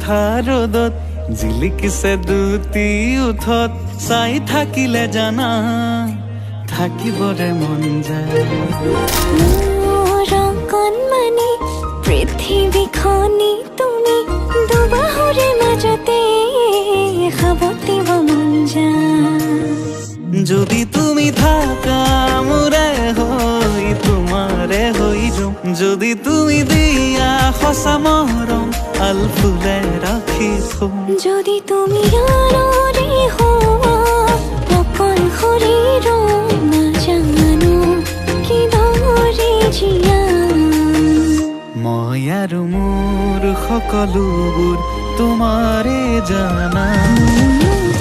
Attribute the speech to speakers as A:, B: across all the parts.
A: নুঠা ৰ'দত জিলিকিছে দুটি উঠত চাই থাকিলে জানা থাকিবৰে মন যায়
B: মোৰ অকণমানি পৃথিৱীখনি তুমি দুবাহুৰে মাজতে সাৱটিব মন যায়
A: যদি তুমি থাকা মোৰে হৈ তোমাৰে হৈ যাম যদি তুমি দিয়া সঁচা মৰম আলফুলে ৰাখি থম
B: যদি তুমি আনৰে হোৱা অকল শৰীৰ নাজানো কিদৰে জীয়া
A: মই আৰু মোৰ সকলোবোৰ তোমাৰে জানা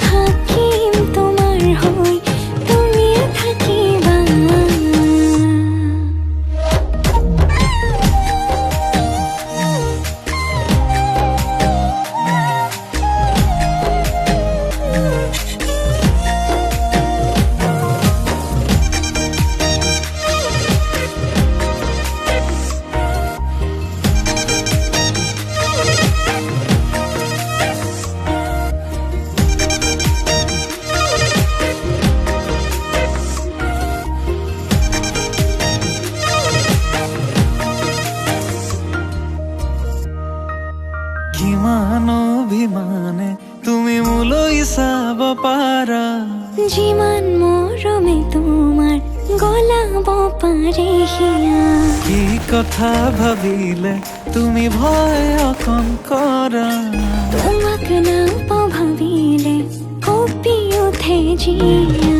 B: থাকিম তোমাৰ হৈ তুমিও থাকিবা
A: কিমান অভিমানে তুমি মোলৈ চাব পাৰা
B: যিমান মৰমে তোমাৰ গলাব পাৰে হিয়া
A: কি কথা ভাবিলে তুমি ভয় অকণ কৰা
B: তোমাক নাপাওঁ ভাবিলে কঁপি উঠে জিয়া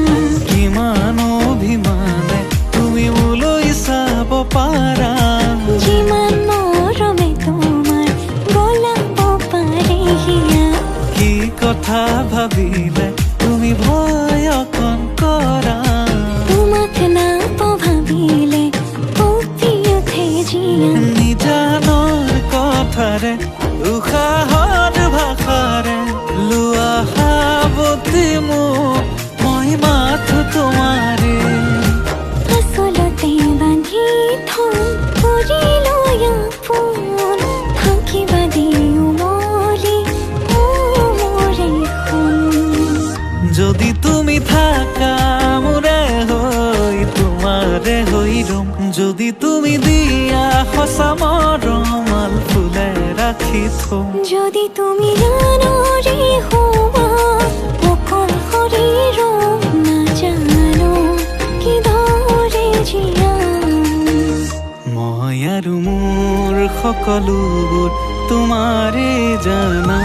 A: কিমান অভিমানে তুমি মোলৈ চাব পাৰা
B: যিমান মৰমে তোমাৰ গলাব পাৰে হিয়া
A: কি কথা ভাবিলে তুমি ভয় অকণ কৰা
B: তোমাক নাপাওঁ ভাবিলে কঁপি উঠে জিয়া
A: নিজানৰ কথাৰে উশাহৰ ভাষাৰে লোৱা সাৱটি মোক মই মাথো তোমাৰে
B: আচলতে বান্ধি থম কৰিলৈ আপোন থাকিবা দিও মলি মোৰে সোণ
A: যদি তুমি থাকা মোৰে হৈ তোমাৰে হৈ ৰম যদি তুমি দিয়া সঁচা মৰম আলফুলে ৰাখি থম
B: যদি তুমি আনৰে হোৱা অকল শৰীৰ নাজানো কিদৰে জীয়া
A: মই আৰু মোৰ সকলোবোৰ তোমাৰে জানা